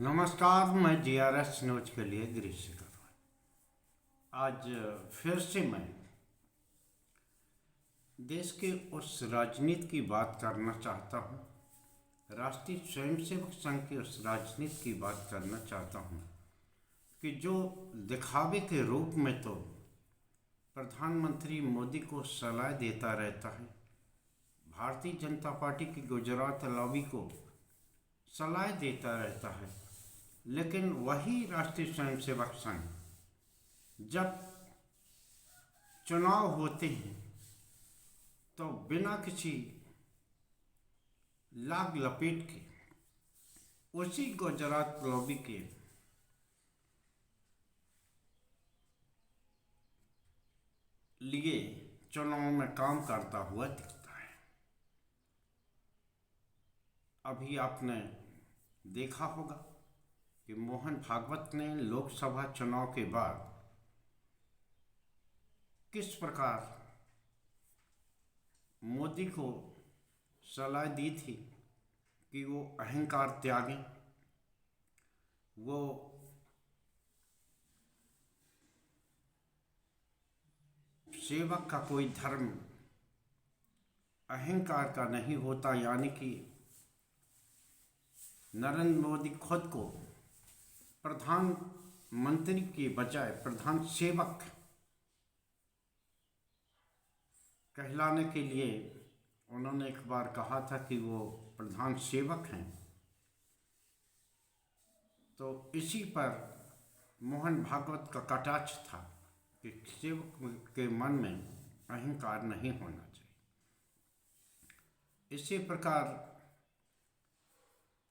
नमस्कार, मैं GRS news के लिए गिरीश कर रहा हूँ। आज फिर से मैं देश के उस राजनीति की बात करना चाहता हूँ, राष्ट्रीय स्वयंसेवक संघ की उस राजनीति की बात करना चाहता हूँ कि जो दिखावे के रूप में तो प्रधानमंत्री मोदी को सलाह देता रहता है, भारतीय जनता पार्टी की गुजरात लॉबी को सलाह देता रहता है, लेकिन वही राष्ट्रीय स्वयंसेवक संघ जब चुनाव होते हैं तो बिना किसी लाग लपेट के उसी गुजरात लॉबी के लिए चुनाव में काम करता हुआ दिखता है। अभी आपने देखा होगा कि मोहन भागवत ने लोकसभा चुनाव के बाद किस प्रकार मोदी को सलाह दी थी कि वो अहंकार त्यागें, वो सेवक का कोई धर्म अहंकार का नहीं होता, यानी कि नरेंद्र मोदी खुद को प्रधानमंत्री के बजाय प्रधान सेवक कहलाने के लिए उन्होंने एक बार कहा था कि वो प्रधान सेवक हैं। तो इसी पर मोहन भागवत का कटाक्ष था कि सेवक के मन में अहंकार नहीं होना चाहिए। इसी प्रकार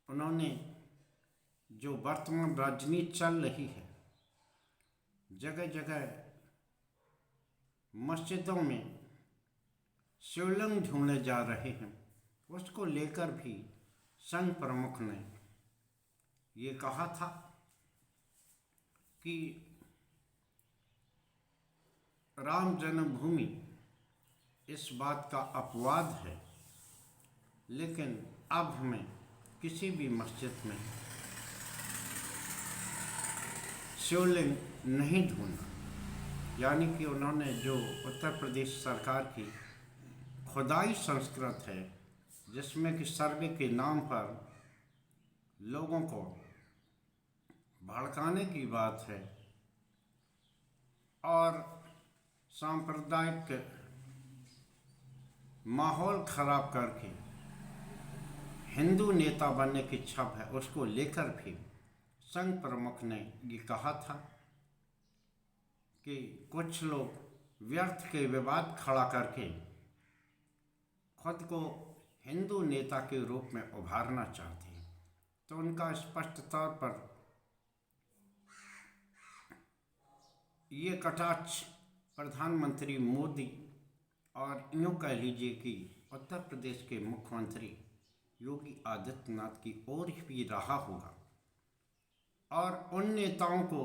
उन्होंने जो वर्तमान राजनीति चल रही है, जगह जगह मस्जिदों में शिवलिंग ढूंढे जा रहे हैं, उसको लेकर भी संघ प्रमुख ने ये कहा था कि राम जन्मभूमि इस बात का अपवाद है, लेकिन अब हमें किसी भी मस्जिद में शिवलिंग नहीं ढूंढना। यानी कि उन्होंने जो उत्तर प्रदेश सरकार की खुदाई संस्कृत है, जिसमें कि सर्वे के नाम पर लोगों को भड़काने की बात है और सांप्रदायिक माहौल खराब करके हिंदू नेता बनने की छप है, उसको लेकर भी संघ प्रमुख ने ये कहा था कि कुछ लोग व्यर्थ के विवाद खड़ा करके खुद को हिंदू नेता के रूप में उभारना चाहते हैं। तो उनका स्पष्ट तौर पर ये कटाक्ष प्रधानमंत्री मोदी और यूँ कह लीजिए कि उत्तर प्रदेश के मुख्यमंत्री योगी आदित्यनाथ की ओर भी रहा होगा और उन नेताओं को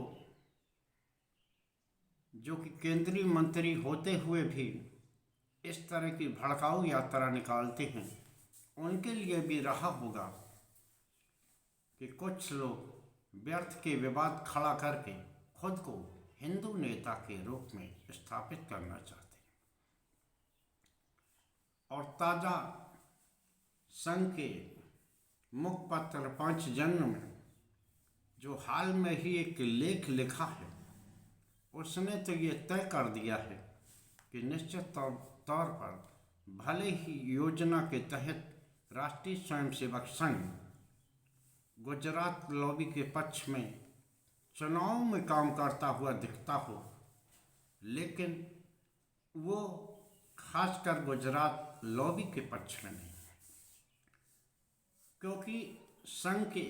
जो कि केंद्रीय मंत्री होते हुए भी इस तरह की भड़काऊ यात्रा निकालते हैं, उनके लिए भी रहा होगा कि कुछ लोग व्यर्थ के विवाद खड़ा करके खुद को हिंदू नेता के रूप में स्थापित करना चाहते हैं। और ताज़ा संघ के मुखपत्र पंचजन्य में जो हाल में ही एक लेख लिखा है, उसने तो ये तय कर दिया है कि निश्चित तौर पर भले ही योजना के तहत राष्ट्रीय स्वयंसेवक संघ गुजरात लॉबी के पक्ष में चुनाव में काम करता हुआ दिखता हो, लेकिन वो खासकर गुजरात लॉबी के पक्ष में नहीं, क्योंकि संघ के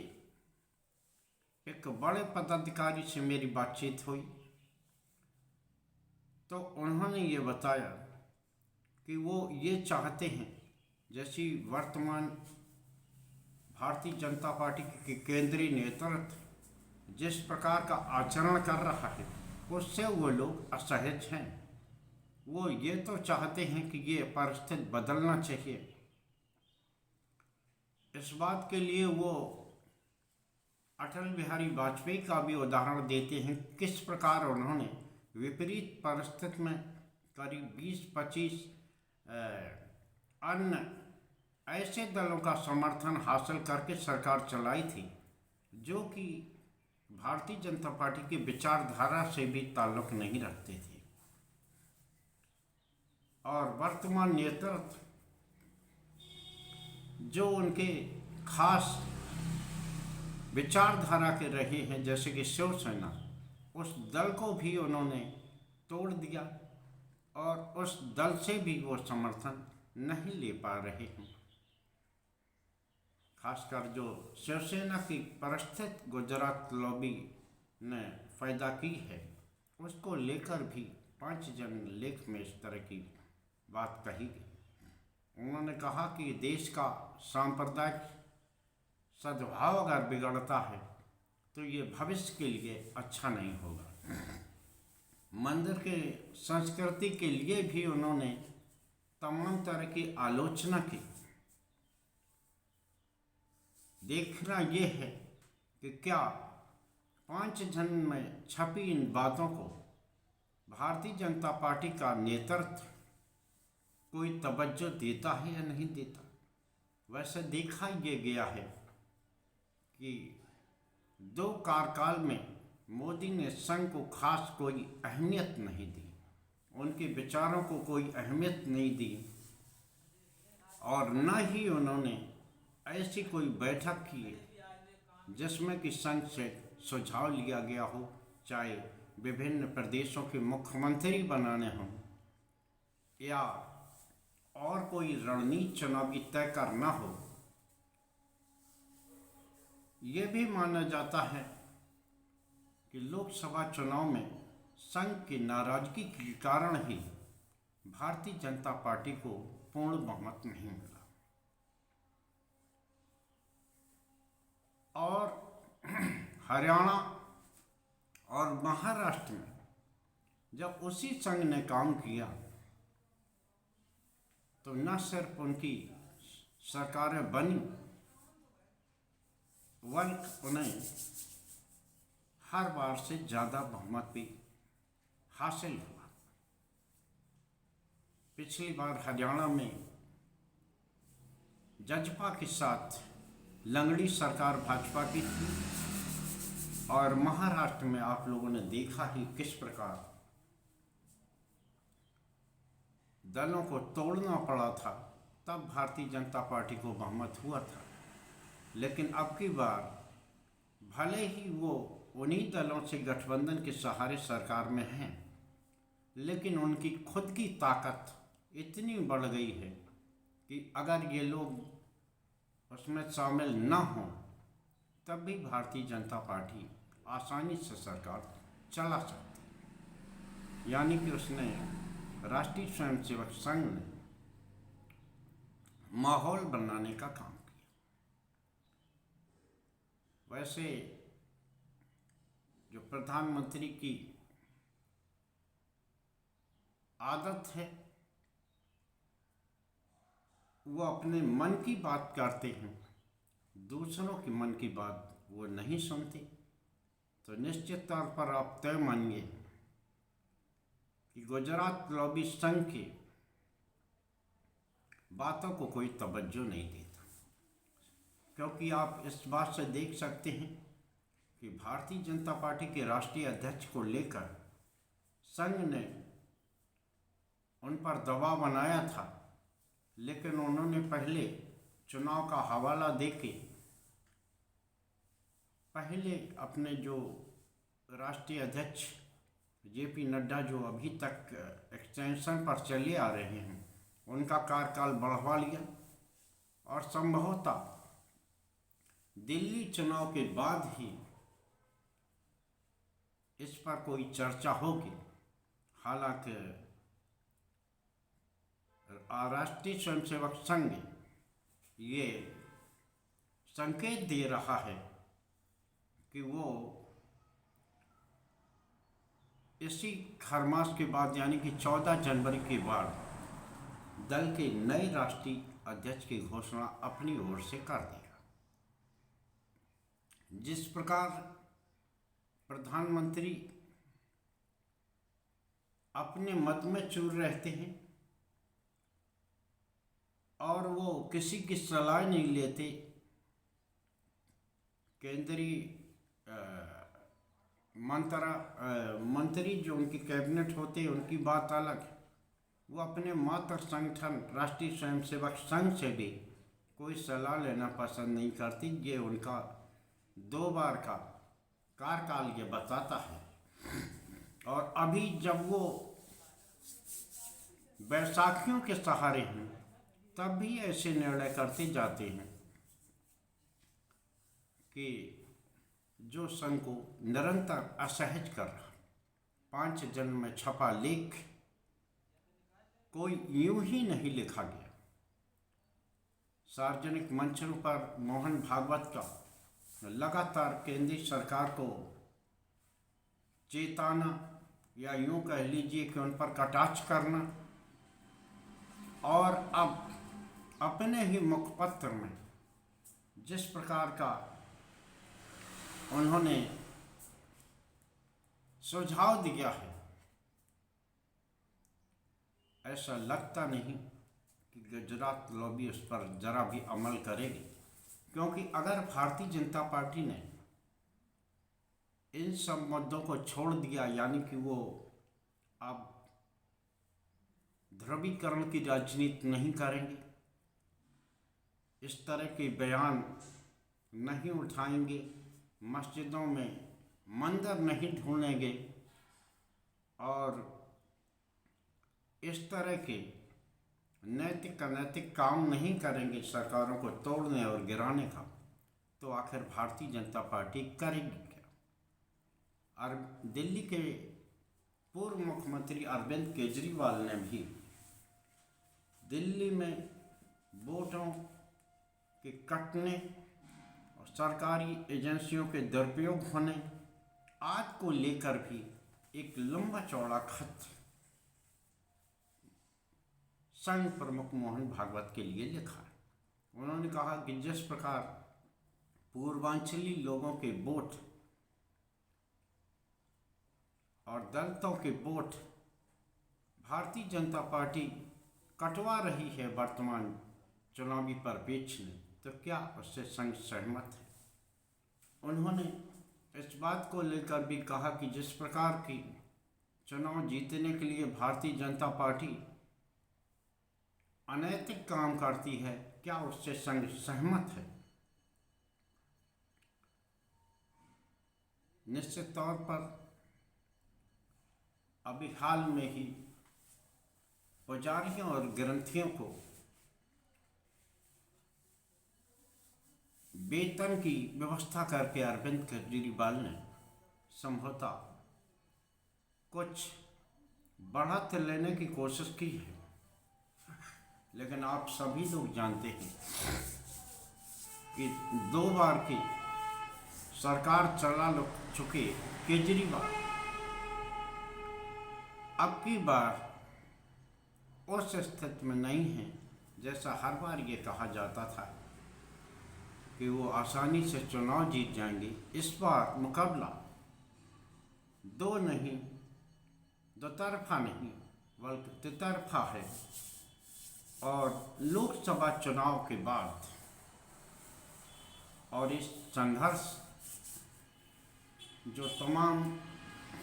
एक बड़े पदाधिकारी से मेरी बातचीत हुई तो उन्होंने ये बताया कि वो ये चाहते हैं, जैसी वर्तमान भारतीय जनता पार्टी के केंद्रीय नेतृत्व जिस प्रकार का आचरण कर रहा है, उससे वो लोग असहज हैं। वो ये तो चाहते हैं कि ये परिस्थिति बदलना चाहिए। इस बात के लिए वो अटल बिहारी वाजपेयी का भी उदाहरण देते हैं किस प्रकार उन्होंने विपरीत परिस्थिति में करीब 20-25 अन्य ऐसे दलों का समर्थन हासिल करके सरकार चलाई थी जो कि भारतीय जनता पार्टी की विचारधारा से भी ताल्लुक नहीं रखते थे। और वर्तमान नेतृत्व जो उनके खास विचारधारा के रहे हैं, जैसे कि शिवसेना, उस दल को भी उन्होंने तोड़ दिया और उस दल से भी वो समर्थन नहीं ले पा रहे हैं। खासकर जो शिवसेना की परिस्थिति गुजरात लॉबी ने पैदा की है, उसको लेकर भी 5 जन लेख में इस तरह की बात कही गई। उन्होंने कहा कि देश का सांप्रदायिक सद्भाव अगर बिगड़ता है तो ये भविष्य के लिए अच्छा नहीं होगा। मंदिर के संस्कृति के लिए भी उन्होंने तमाम तरह की आलोचना की। देखना ये है कि क्या 5 जन में छपी इन बातों को भारतीय जनता पार्टी का नेतृत्व कोई तवज्जो देता है या नहीं देता। वैसे देखा ये गया है कि 2 कार्यकाल में मोदी ने संघ को खास कोई अहमियत नहीं दी, उनके विचारों को कोई अहमियत नहीं दी और न ही उन्होंने ऐसी कोई बैठक की जिसमें कि संघ से सुझाव लिया गया हो, चाहे विभिन्न प्रदेशों के मुख्यमंत्री बनाने हों या और कोई रणनीति चुनावी तय करना हो। ये भी माना जाता है कि लोकसभा चुनाव में संघ की नाराजगी के कारण ही भारतीय जनता पार्टी को पूर्ण बहुमत नहीं मिला। और हरियाणा और महाराष्ट्र में जब उसी संघ ने काम किया तो न सिर्फ उनकी सरकारें बनी बल्कि उन्हें हर बार से ज़्यादा बहुमत भी हासिल हुआ। पिछली बार हरियाणा में जजपा के साथ लंगड़ी सरकार भाजपा की थी और महाराष्ट्र में आप लोगों ने देखा ही किस प्रकार दलों को तोड़ना पड़ा था, तब भारतीय जनता पार्टी को बहुमत हुआ था। लेकिन अब की बार भले ही वो उन्हीं दलों से गठबंधन के सहारे सरकार में हैं, लेकिन उनकी खुद की ताकत इतनी बढ़ गई है कि अगर ये लोग उसमें शामिल न हों तब भी भारतीय जनता पार्टी आसानी से सरकार चला सकती। यानी कि उसने राष्ट्रीय स्वयंसेवक संघ ने माहौल बनाने का काम किया। वैसे जो प्रधानमंत्री की आदत है वो अपने मन की बात करते हैं, दूसरों के मन की बात वो नहीं सुनते। तो निश्चित तौर पर आप तय मानिए कि गुजरात लॉबी संघ की बातों को कोई तवज्जो नहीं देता, क्योंकि आप इस बात से देख सकते हैं कि भारतीय जनता पार्टी के राष्ट्रीय अध्यक्ष को लेकर संघ ने उन पर दबाव बनाया था, लेकिन उन्होंने पहले चुनाव का हवाला देके पहले अपने जो राष्ट्रीय अध्यक्ष जेपी नड्डा जो अभी तक एक्सटेंशन पर चले आ रहे हैं उनका कार्यकाल बढ़वा लिया और संभवतः दिल्ली चुनाव के बाद ही इस पर कोई चर्चा होगी। हालांकि राष्ट्रीय स्वयंसेवक संघ ये संकेत दे रहा है कि वो इसी खरमास के बाद यानी कि 14 जनवरी के बाद दल के नए राष्ट्रीय अध्यक्ष की घोषणा अपनी ओर से कर देगा। जिस प्रकार प्रधानमंत्री अपने मत में चूर रहते हैं और वो किसी की सलाह नहीं लेते, केंद्रीय मंत्री जो उनकी कैबिनेट होते हैं उनकी बात अलग है। वो अपने मातृ संगठन राष्ट्रीय स्वयंसेवक संघ से भी कोई सलाह लेना पसंद नहीं करती। ये उनका 2 बार का कार्यकाल ये बताता है। और अभी जब वो बैसाखियों के सहारे हैं तब भी ऐसे निर्णय करते जाते हैं कि जो संघ को निरंतर असहज कर रहा। 5 जन में छपा लेख कोई यूं ही नहीं लिखा गया। सार्वजनिक मंचों पर मोहन भागवत का लगातार केंद्रीय सरकार को चेताना या यूं कह लीजिए कि उन पर कटाक्ष करना, और अब अपने ही मुखपत्र में जिस प्रकार का उन्होंने सुझाव दिया है, ऐसा लगता नहीं कि गुजरात लॉबी उस पर जरा भी अमल करेगी। क्योंकि अगर भारतीय जनता पार्टी ने इन सब मुद्दों को छोड़ दिया, यानी कि वो अब ध्रुवीकरण की राजनीति नहीं करेंगे, इस तरह के बयान नहीं उठाएंगे, मस्जिदों में मंदिर नहीं ढूंढेंगे और इस तरह के नैतिक अनैतिक काम नहीं करेंगे सरकारों को तोड़ने और गिराने का, तो आखिर भारतीय जनता पार्टी करेगी क्या? और दिल्ली के पूर्व मुख्यमंत्री अरविंद केजरीवाल ने भी दिल्ली में वोटों के कटने और सरकारी एजेंसियों के दुरुपयोग होने आदि को लेकर भी एक लंबा चौड़ा खत संघ प्रमुख मोहन भागवत के लिए लिखा है। उन्होंने कहा कि जिस प्रकार पूर्वांचली लोगों के वोट और दलितों के वोट भारतीय जनता पार्टी कटवा रही है वर्तमान चुनावी परिप्रेक्ष्य में, तो क्या उससे संघ सहमत है? उन्होंने इस बात को लेकर भी कहा कि जिस प्रकार की चुनाव जीतने के लिए भारतीय जनता पार्टी अनैतिक काम करती है, क्या उससे संघ सहमत है? निश्चित तौर पर अभी हाल में ही पुजारियों और ग्रंथियों को वेतन की व्यवस्था करके अरविंद केजरीवाल ने संभवतः कुछ बढ़त लेने की कोशिश की है, लेकिन आप सभी लोग जानते हैं कि 2 बार की सरकार चला चुके केजरीवाल अब की बार उस स्थिति में नहीं है जैसा हर बार ये कहा जाता था कि वो आसानी से चुनाव जीत जाएंगे। इस बार मुकाबला 2 नहीं, दोतरफा नहीं बल्कि तितरफा है। और लोकसभा चुनाव के बाद और इस संघर्ष जो तमाम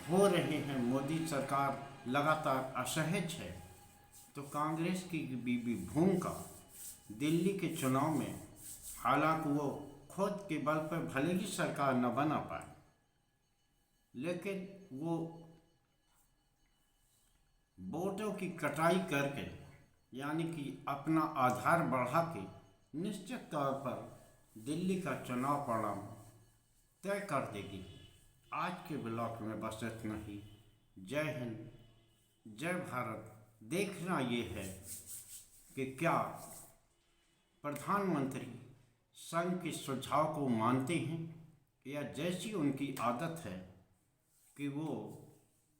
हो रहे हैं, मोदी सरकार लगातार असहज है, तो कांग्रेस की भी भूमिका दिल्ली के चुनाव में, हालांकि वो खुद के बल पर भले ही सरकार न बना पाए, लेकिन वो वोटों की कटाई करके यानी कि अपना आधार बढ़ा के निश्चित तौर पर दिल्ली का चुनाव परिणाम तय कर देगी। आज के ब्लॉक में बस इतना ही। जय हिंद, जय भारत। देखना ये है कि क्या प्रधानमंत्री संघ के सुझाव को मानते हैं या जैसी उनकी आदत है कि वो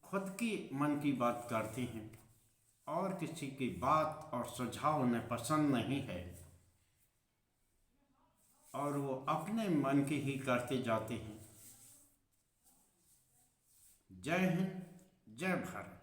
खुद की मन की बात करते हैं और किसी की बात और सुझाव उन्हें पसंद नहीं है। और वो अपने मन की ही करते जाते हैं। जय हिंद, जय भारत।